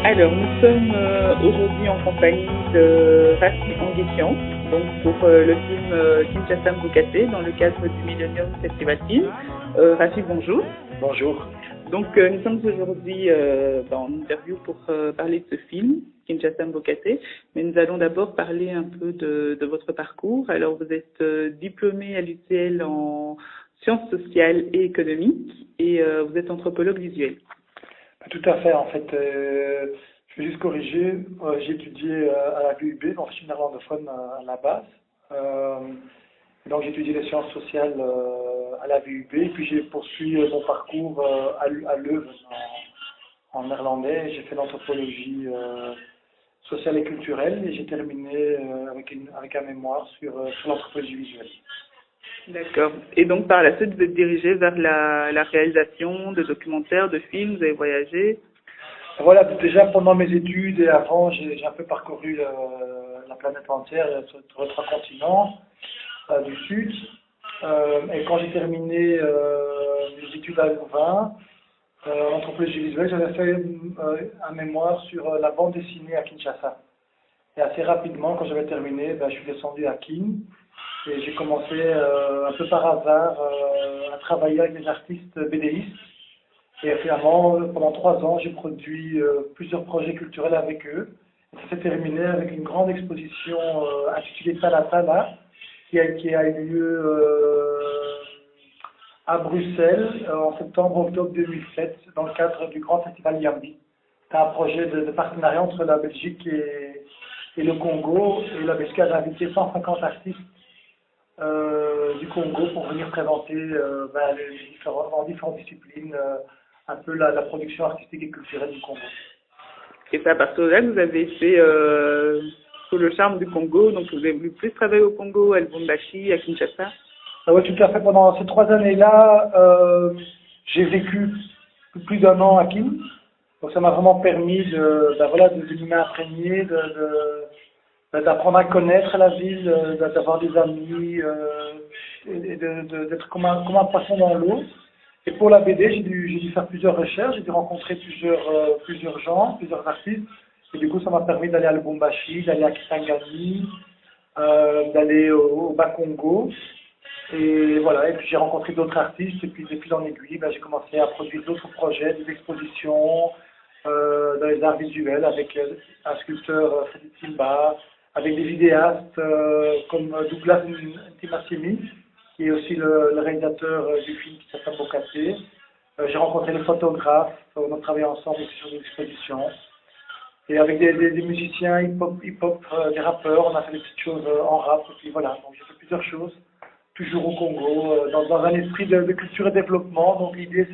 Alors, nous sommes aujourd'hui en compagnie de Rafi Anguetian, donc pour le film Kinshasa Mbokate dans le cadre du Millennium Festival Film. Rafi, bonjour. Bonjour. Donc, nous sommes aujourd'hui en interview pour parler de ce film, Kinshasa Mbokate, mais nous allons d'abord parler un peu de votre parcours. Alors, vous êtes diplômé à l'UCL en sciences sociales et économiques et vous êtes anthropologue visuel. Tout à fait, en fait, je vais juste corriger, j'ai étudié à la VUB, donc je suis néerlandophone à la base. Donc j'ai étudié les sciences sociales à la VUB, puis j'ai poursuivi mon parcours à Leuven en néerlandais. J'ai fait l'anthropologie sociale et culturelle et j'ai terminé avec un mémoire sur l'anthropologie visuelle. D'accord. Et donc, par la suite, vous êtes dirigé vers la réalisation de documentaires, de films, vous avez voyagé. Voilà, déjà pendant mes études et avant, j'ai un peu parcouru la planète entière sur les 3 continents du Sud. Et quand j'ai terminé mes études à Louvain, en anthropologie visuelle, j'avais fait un mémoire sur la bande dessinée à Kinshasa. Et assez rapidement, quand j'avais terminé, je suis descendu à Kin. Et j'ai commencé un peu par hasard à travailler avec des artistes BDistes. Et finalement, pendant 3 ans, j'ai produit plusieurs projets culturels avec eux. Et ça s'est terminé avec une grande exposition intitulée Talatala, qui a eu lieu à Bruxelles en septembre-octobre 2007, dans le cadre du grand festival Yambi. C'est un projet de partenariat entre la Belgique et le Congo. Et la Belgique a invité 150 artistes du Congo pour venir présenter dans différentes disciplines un peu la production artistique et culturelle du Congo. Et c'est à partir de là que vous avez fait sous le charme du Congo, donc vous avez voulu plus travailler au Congo, à Lubumbashi, à Kinshasa. Oui, tout à fait. Pendant ces 3 années-là, j'ai vécu plus d'1 an à Kin. Donc ça m'a vraiment permis de m'imprégner, d'apprendre à connaître la ville, d'avoir des amis, et d'être comme un poisson dans l'eau. Et pour la BD, j'ai dû faire plusieurs recherches, j'ai dû rencontrer plusieurs gens, plusieurs artistes. Et du coup, ça m'a permis d'aller à Lubumbashi, d'aller à Kisangani, d'aller au Bas-Congo. Et voilà, et puis j'ai rencontré d'autres artistes, et puis de fil en aiguille, j'ai commencé à produire d'autres projets, des expositions dans les arts visuels avec un sculpteur Freddy Timba, avec des vidéastes comme Douglas Ntimassimi, qui est aussi le réalisateur du film qui s'appelle Mbokate. J'ai rencontré les photographes, on a travaillé ensemble sur des expositions. Et avec des musiciens hip-hop, des rappeurs, on a fait des petites choses en rap, et puis voilà, donc j'ai fait plusieurs choses, toujours au Congo, dans un esprit de culture et développement. Donc l'idée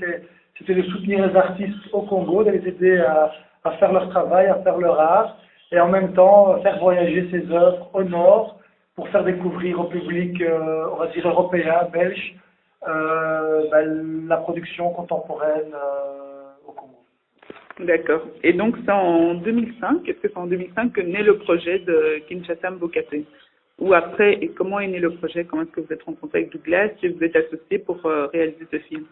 c'était de soutenir les artistes au Congo, de les aider à faire leur travail, à faire leur art, et en même temps faire voyager ces œuvres au nord, pour faire découvrir au public, on va dire européen, belge, la production contemporaine au Congo. D'accord. Et donc, c'est en 2005, est-ce que c'est en 2005 que naît le projet de Kinshasa Mbokate? Ou après, et comment est né le projet? Comment est-ce que vous êtes rencontré avec Douglas et vous êtes associé pour réaliser ce film?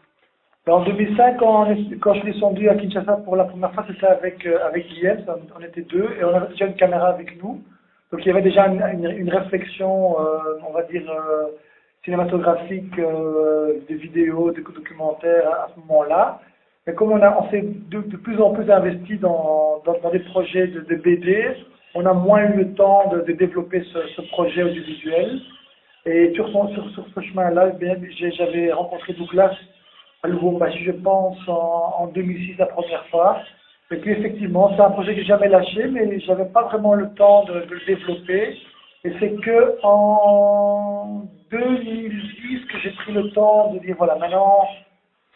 En 2005, quand je suis descendu à Kinshasa pour la première fois, c'était avec Guillaume, on était 2, et on avait déjà une caméra avec nous. Donc il y avait déjà une réflexion, on va dire, cinématographique, de vidéos, de documentaires à ce moment-là. Mais comme on s'est de plus en plus investi dans des projets de BD, on a moins eu le temps de développer ce projet audiovisuel. Et sur ce chemin-là, j'avais rencontré Douglas à Lubumbashi, je pense, en 2006 la première fois. Et puis effectivement, c'est un projet que j'ai jamais lâché, mais j'avais pas vraiment le temps de le développer. Et c'est que en 2010 que j'ai pris le temps de dire voilà, maintenant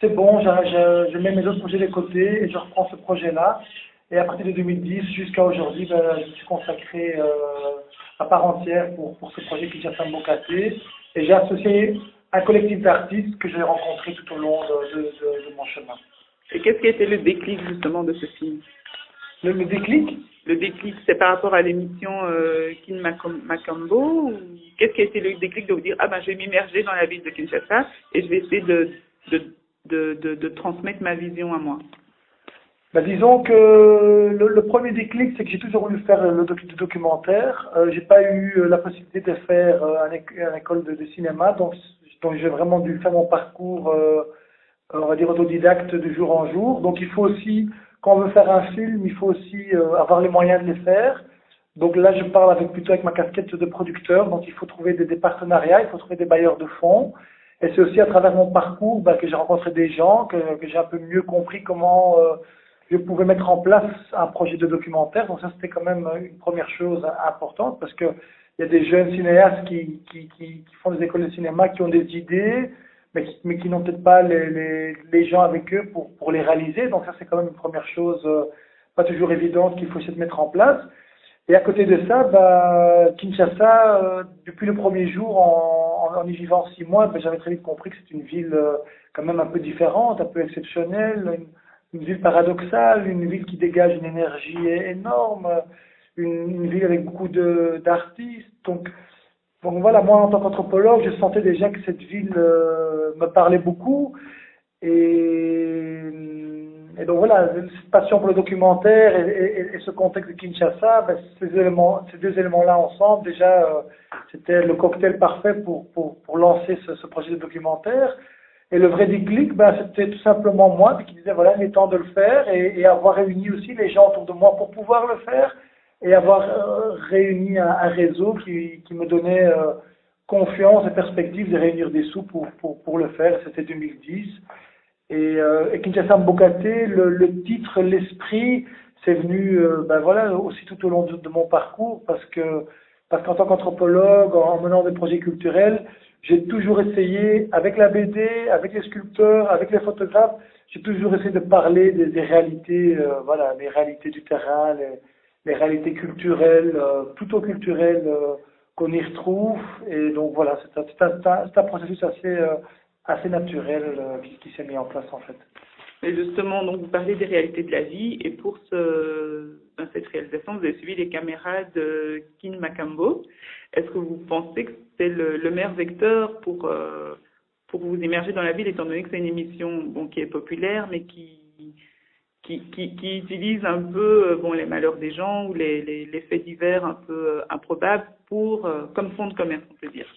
c'est bon, je mets mes autres projets de côté et je reprends ce projet-là. Et à partir de 2010 jusqu'à aujourd'hui, je me suis consacré à part entière pour ce projet Kinshasa Mbokate. Et j'ai associé un collectif d'artistes que j'ai rencontré tout au long de mon chemin. Et qu'est-ce qui a été le déclic justement de ce film? Le déclic? Le déclic, c'est par rapport à l'émission Kin Makambo, ou qu'est-ce qui a été le déclic de vous dire je vais m'immerger dans la ville de Kinshasa et je vais essayer de transmettre ma vision à moi? Bah, disons que le premier déclic, c'est que j'ai toujours voulu faire le documentaire. J'ai pas eu la possibilité de faire une école de cinéma, donc j'ai vraiment dû faire mon parcours, on va dire autodidacte de jour en jour. Donc il faut aussi, quand on veut faire un film, il faut aussi avoir les moyens de les faire. Donc là, je parle plutôt avec ma casquette de producteur. Donc il faut trouver des partenariats, il faut trouver des bailleurs de fonds. Et c'est aussi à travers mon parcours que j'ai rencontré des gens, que j'ai un peu mieux compris comment je pouvais mettre en place un projet de documentaire. Donc ça, c'était quand même une première chose importante, parce que il y a des jeunes cinéastes qui font des écoles de cinéma, qui ont des idées, mais qui n'ont peut-être pas les gens avec eux pour les réaliser. Donc ça, c'est quand même une première chose pas toujours évidente qu'il faut essayer de mettre en place. Et à côté de ça, Kinshasa, depuis le premier jour, en y vivant 6 mois, j'avais très vite compris que c'est une ville quand même un peu différente, un peu exceptionnelle, une ville paradoxale, une ville qui dégage une énergie énorme, une ville avec beaucoup d'artistes. Donc voilà, moi en tant qu'anthropologue, je sentais déjà que cette ville me parlait beaucoup. Et donc voilà, cette passion pour le documentaire et ce contexte de Kinshasa, ces deux éléments-là ensemble, déjà, c'était le cocktail parfait pour lancer ce projet de documentaire. Et le vrai déclic, c'était tout simplement moi qui disais, voilà, il est temps de le faire, et avoir réuni aussi les gens autour de moi pour pouvoir le faire, et avoir réuni un réseau qui me donnait confiance et perspective de réunir des sous pour le faire. C'était 2010. Et Kinshasa Mbokate, le titre, l'esprit, c'est venu voilà, aussi tout au long de mon parcours, parce qu'en tant qu'anthropologue, en menant des projets culturels, j'ai toujours essayé, avec la BD, avec les sculpteurs, avec les photographes, j'ai toujours essayé de parler des réalités, voilà, les réalités du terrain, les réalités culturelles, plutôt culturelles qu'on y retrouve. Et donc voilà, c'est un processus assez naturel qui s'est mis en place en fait. Et justement, donc vous parlez des réalités de la vie, et pour dans cette réalisation, vous avez suivi les caméras de Kin Makambo. Est-ce que vous pensez que c'est le meilleur vecteur pour vous immerger dans la ville, étant donné que c'est une émission qui est populaire, mais qui utilise un peu les malheurs des gens ou les faits divers un peu improbables comme fond de commerce, on peut dire?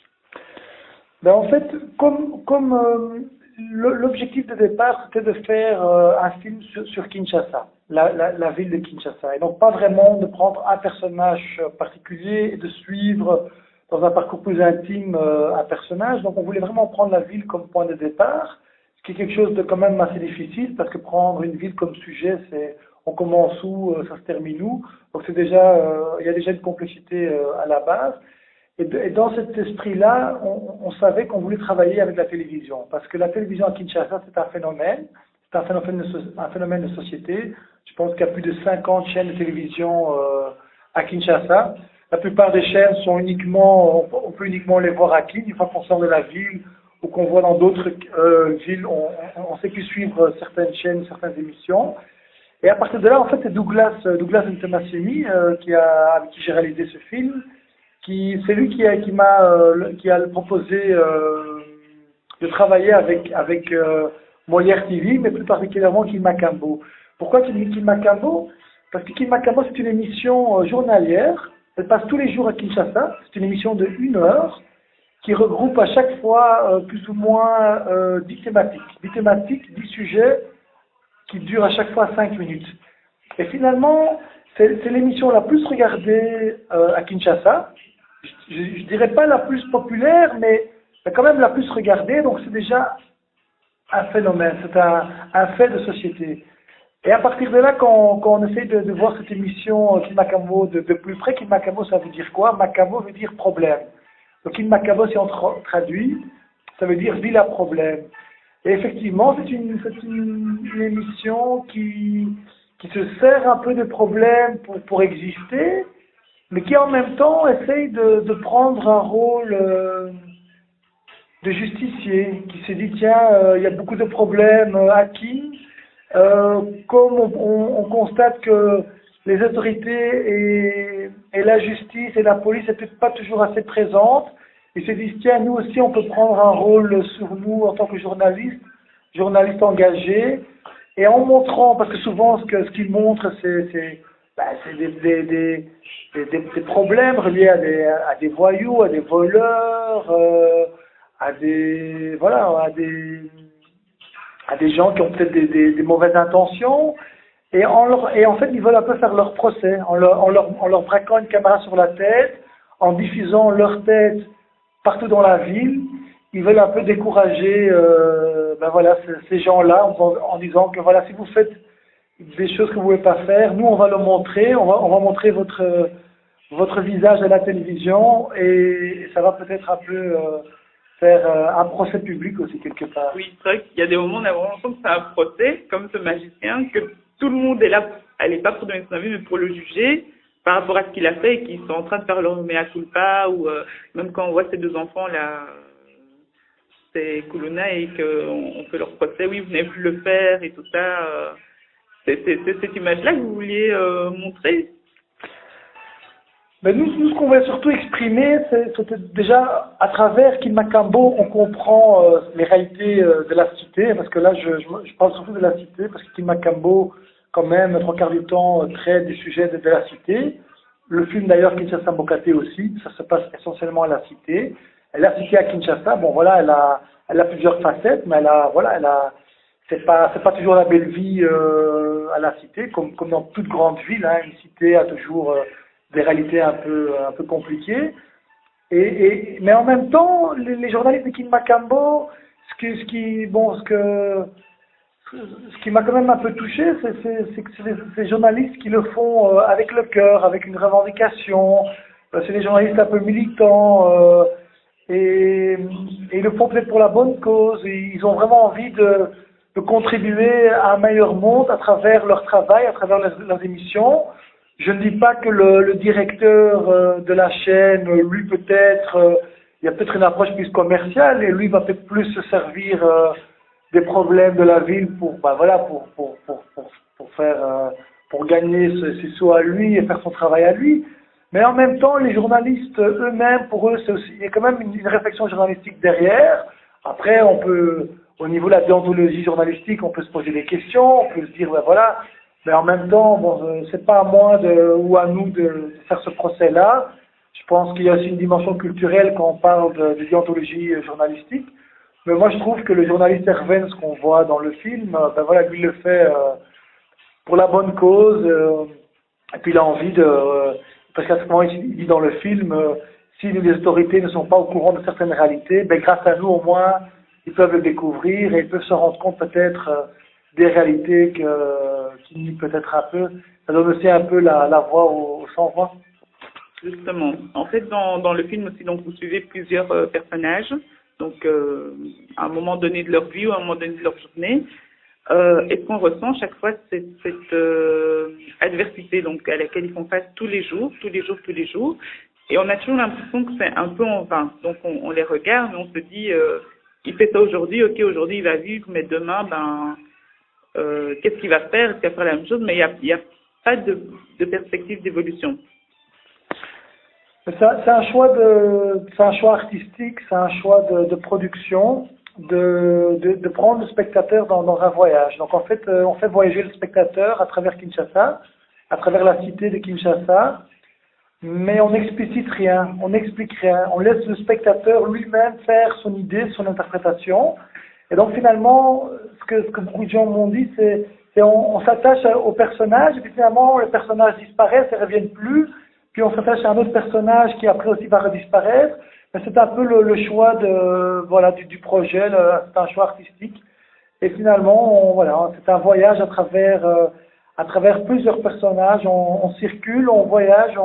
En fait, comme l'objectif de départ, c'était de faire un film sur Kinshasa, la ville de Kinshasa, et donc pas vraiment de prendre un personnage particulier et de suivre dans un parcours plus intime un personnage. Donc on voulait vraiment prendre la ville comme point de départ, ce qui est quelque chose de quand même assez difficile, parce que prendre une ville comme sujet, c'est on commence où, ça se termine où. Donc c'est déjà, il y a déjà une complexité à la base. Et dans cet esprit-là, on savait qu'on voulait travailler avec la télévision, parce que la télévision à Kinshasa, c'est un phénomène de société. Je pense qu'il y a plus de 50 chaînes de télévision à Kinshasa. La plupart des chaînes sont on peut uniquement les voir à Kin. Une fois qu'on sort de la ville ou qu'on voit dans d'autres villes, on sait plus suivre certaines chaînes, certaines émissions. Et à partir de là, en fait, c'est Douglas Ntemasemi avec qui j'ai réalisé ce film. C'est lui qui a proposé de travailler avec Molière TV, mais plus particulièrement Kin Makambo. Pourquoi Kin Makambo? Parce que Kin Makambo, c'est une émission journalière. Elle passe tous les jours à Kinshasa. C'est une émission de 1 heure qui regroupe à chaque fois plus ou moins 10 thématiques. 10 thématiques, 10 sujets qui durent à chaque fois 5 minutes. Et finalement, c'est l'émission la plus regardée à Kinshasa. Je dirais pas la plus populaire, mais quand même la plus regardée, donc c'est déjà un phénomène, c'est un fait de société. Et à partir de là, quand on essaie de voir cette émission Kin Makambo de plus près, Kin Makambo, ça veut dire quoi? Makambo veut dire problème. Donc Kin Makambo, si on traduit, ça veut dire ville à problème. Et effectivement, c'est une émission qui se sert un peu de problème pour exister, mais qui en même temps essaye de prendre un rôle de justicier, qui se dit tiens, il y a beaucoup de problèmes à Kin, comme on constate que les autorités et la justice et la police n'étaient pas toujours assez présentes, ils se disent tiens, nous aussi on peut prendre un rôle sur nous en tant que journalistes engagés, Et en montrant, parce que souvent ce qu'ils montrent, c'est des problèmes reliés à des voyous, à des voleurs, voilà, à des gens qui ont peut-être des mauvaises intentions. Et en fait, ils veulent un peu faire leur procès, en leur braquant une caméra sur la tête, en diffusant leur tête partout dans la ville. Ils veulent un peu décourager voilà, ces gens-là en disant que voilà, si vous faites des choses que vous ne pouvez pas faire, nous on va le montrer, on va montrer votre visage à la télévision et ça va peut-être un peu faire un procès public aussi quelque part. Oui, c'est vrai qu'il y a des moments où on a vraiment l'impression que c'est un procès, comme ce magicien, que tout le monde est là, elle n'est pas pour donner son avis, mais pour le juger par rapport à ce qu'il a fait et qu'ils sont en train de faire leur mea culpa, ou même quand on voit ces deux enfants là, c'est Kuluna, et qu'on fait leur procès, oui, vous n'avez plus le faire et tout ça. C'est cette image-là que vous vouliez montrer? Mais nous, ce qu'on voulait surtout exprimer, c'était déjà à travers Kim Makambo, on comprend les réalités de la cité, parce que là, je parle surtout de la cité, parce que Kim Makambo, quand même, 3/4 du temps, traite du sujet de la cité. Le film d'ailleurs, Kinshasa Mbokate aussi, ça se passe essentiellement à la cité. Et la cité à Kinshasa, bon voilà, elle a plusieurs facettes, mais c'est pas toujours la belle vie à la cité, comme dans toute grande ville, hein, une cité a toujours des réalités un peu compliquées. Mais en même temps, les journalistes de Kin Makambo, ce qui m'a quand même un peu touché, c'est que c'est ces journalistes qui le font avec le cœur, avec une revendication. C'est des journalistes un peu militants et ils le font peut-être pour la bonne cause. Ils ont vraiment envie de contribuer à un meilleur monde à travers leur travail, à travers leurs émissions. Je ne dis pas que le directeur de la chaîne, lui peut-être, il y a peut-être une approche plus commerciale et lui va peut-être plus se servir des problèmes de la ville pour gagner ses sous à lui et faire son travail à lui. Mais en même temps, les journalistes eux-mêmes, pour eux, il y a quand même une réflexion journalistique derrière. Après, au niveau de la déontologie journalistique, on peut se poser des questions, on peut se dire, ben voilà. Mais en même temps, bon, c'est pas à moi ou à nous de faire ce procès-là. Je pense qu'il y a aussi une dimension culturelle quand on parle de déontologie journalistique. Mais moi, je trouve que le journaliste Herven, ce qu'on voit dans le film, ben voilà, lui, il le fait pour la bonne cause. Et puis, il a envie parce qu'à ce moment, il dit dans le film, si les autorités ne sont pas au courant de certaines réalités, ben grâce à nous, au moins, ils peuvent le découvrir et ils peuvent se rendre compte peut-être des réalités qui nuisent peut-être un peu. Ça donne aussi un peu la voix aux sans-voix. Justement. En fait, dans le film aussi, donc vous suivez plusieurs personnages, donc à un moment donné de leur vie ou à un moment donné de leur journée. Est-ce qu'on ressent chaque fois cette adversité donc à laquelle ils font face tous les jours, et on a toujours l'impression que c'est un peu en vain. Donc on les regarde, mais on se dit il fait ça aujourd'hui, ok, aujourd'hui il va vivre, mais demain qu'est-ce qu'il va faire? Est-ce qu'il va faire la même chose? Mais il y a pas de perspective d'évolution. C'est un choix artistique, c'est un choix de production, de prendre le spectateur dans un voyage. Donc en fait, on fait voyager le spectateur à travers Kinshasa, à travers la cité de Kinshasa, mais on n'explicite rien, on n'explique rien, on laisse le spectateur lui-même faire son idée, son interprétation. Et donc finalement, ce que beaucoup de gens m'ont dit, c'est on s'attache au personnage, et puis finalement le personnage disparaît, ça ne revient plus. Puis on s'attache à un autre personnage qui après aussi va redisparaître. Mais c'est un peu le choix du projet, c'est un choix artistique. Et finalement, c'est un voyage à travers plusieurs personnages. On circule, on voyage,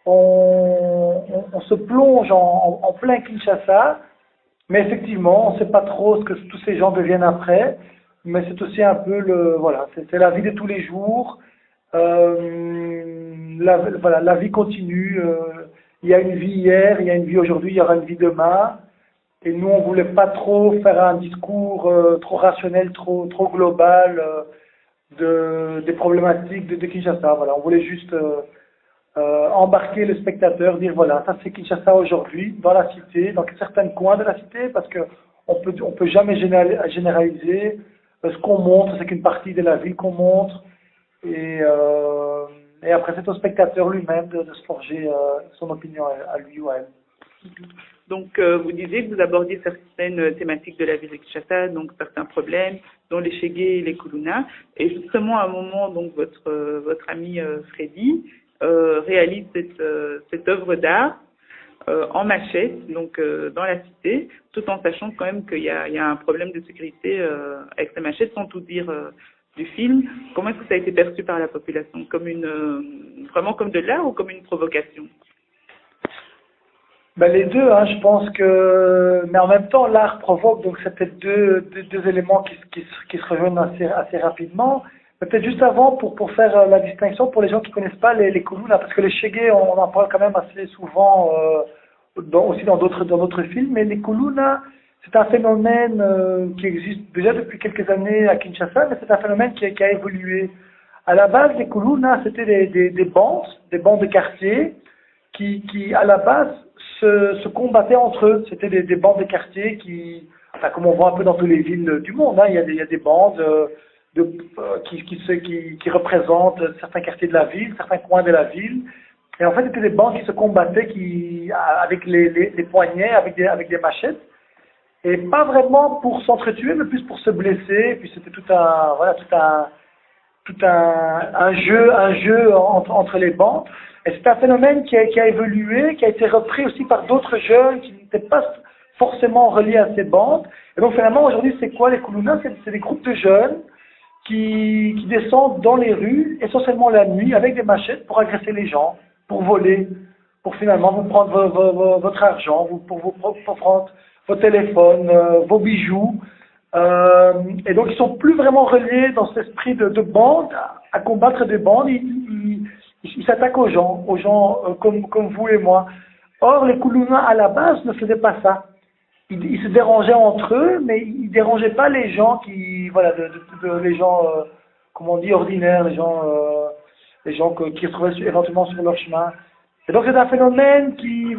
on se plonge en plein Kinshasa. Mais effectivement, on ne sait pas trop ce que tous ces gens deviennent après. Mais c'est aussi un peu c'est la vie de tous les jours. La vie continue. Il y a une vie hier, il y a une vie aujourd'hui, il y aura une vie demain. Et nous, on voulait pas trop faire un discours trop rationnel, trop global des problématiques de Kinshasa. Voilà, on voulait juste embarquer le spectateur, dire voilà, ça c'est Kinshasa aujourd'hui, dans la cité, dans certains coins de la cité, parce que on peut jamais généraliser. Ce qu'on montre, c'est qu'une partie de la ville qu'on montre. Et après, c'est au spectateur lui-même de se forger son opinion à lui ou à elle. Donc, vous disiez que vous abordiez certaines thématiques de la ville de Kinshasa, donc certains problèmes, dont les Chégués et les Koulouna. Et justement, à un moment, donc votre ami Freddy réalise cette œuvre d'art en machette, donc dans la cité, tout en sachant quand même qu'il y a un problème de sécurité avec ces machettes, sans tout dire du film. Comment est-ce que ça a été perçu par la population? Comme vraiment comme de l'art ou comme une provocation? Ben les deux, hein, je pense que, mais en même temps, l'art provoque, donc c'est peut-être deux éléments qui se rejoignent assez rapidement. Peut-être juste avant, pour faire la distinction, pour les gens qui connaissent pas les Koulouna, parce que les Chégués, on en parle quand même assez souvent, aussi dans d'autres films, mais les Koulouna, c'est un phénomène qui existe déjà depuis quelques années à Kinshasa, mais c'est un phénomène qui a évolué. À la base, les Koulouna, c'était des bandes de quartier, qui à la base se combattaient entre eux. C'était des bandes de quartier qui, enfin, comme on voit un peu dans toutes les villes du monde, hein, il y a des bandes qui représentent certains quartiers de la ville, certains coins de la ville. Et en fait, c'était des bandes qui se combattaient avec les poignets, avec des machettes. Et pas vraiment pour s'entretuer, mais plus pour se blesser. Et puis c'était tout un jeu entre les bandes. Et c'est un phénomène qui a évolué, qui a été repris aussi par d'autres jeunes qui n'étaient pas forcément reliés à ces bandes. Et donc finalement aujourd'hui c'est quoi les Koulouna? C'est des groupes de jeunes qui descendent dans les rues, essentiellement la nuit, avec des machettes pour agresser les gens, pour voler, pour finalement vous prendre votre argent, pour prendre vos téléphones, vos bijoux. Et donc ils sont plus vraiment reliés dans cet esprit de bande, à combattre des bandes. Ils s'attaquent aux gens comme vous et moi. Or, les Koulouna, à la base, ne faisaient pas ça. Ils se dérangeaient entre eux, mais ils dérangeaient pas les gens les gens, comment on dit, ordinaires, les gens qui se trouvaient éventuellement sur leur chemin. Et donc, c'est un phénomène qui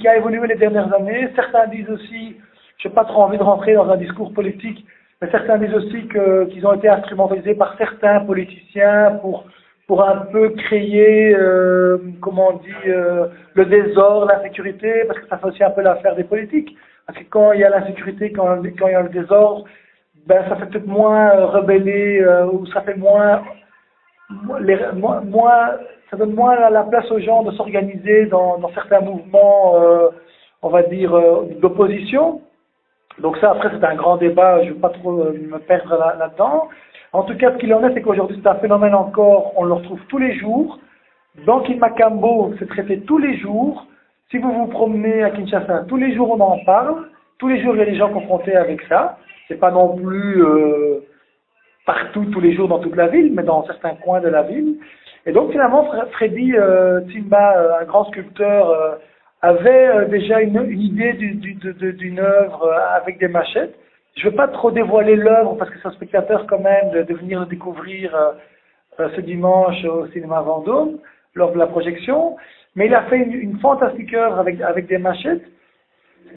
a évolué les dernières années. Certains disent aussi, je n'ai pas trop envie de rentrer dans un discours politique, mais certains disent aussi qu'ils ont été instrumentalisés par certains politiciens pour un peu créer, comment on dit, le désordre, l'insécurité, parce que ça fait aussi un peu l'affaire des politiques. Parce que quand il y a l'insécurité, quand il y a le désordre, ben ça fait peut-être moins rebeller, ou ça fait ça donne moins la place aux gens de s'organiser dans certains mouvements, on va dire, d'opposition. Donc ça, après, c'est un grand débat, je ne veux pas trop me perdre là-dedans. En tout cas, ce qu'il en est, c'est qu'aujourd'hui, c'est un phénomène encore, on le retrouve tous les jours. Dans Kinmakambo, c'est traité tous les jours. Si vous vous promenez à Kinshasa, tous les jours, on en parle. Tous les jours, il y a des gens confrontés avec ça. C'est pas non plus partout, tous les jours, dans toute la ville, mais dans certains coins de la ville. Et donc, finalement, Freddy Timba, un grand sculpteur, avait déjà une idée d'une œuvre avec des machettes. Je ne veux pas trop dévoiler l'œuvre parce que c'est un spectateur quand même de venir le découvrir ce dimanche au cinéma Vendôme lors de la projection. Mais il a fait une fantastique œuvre avec des machettes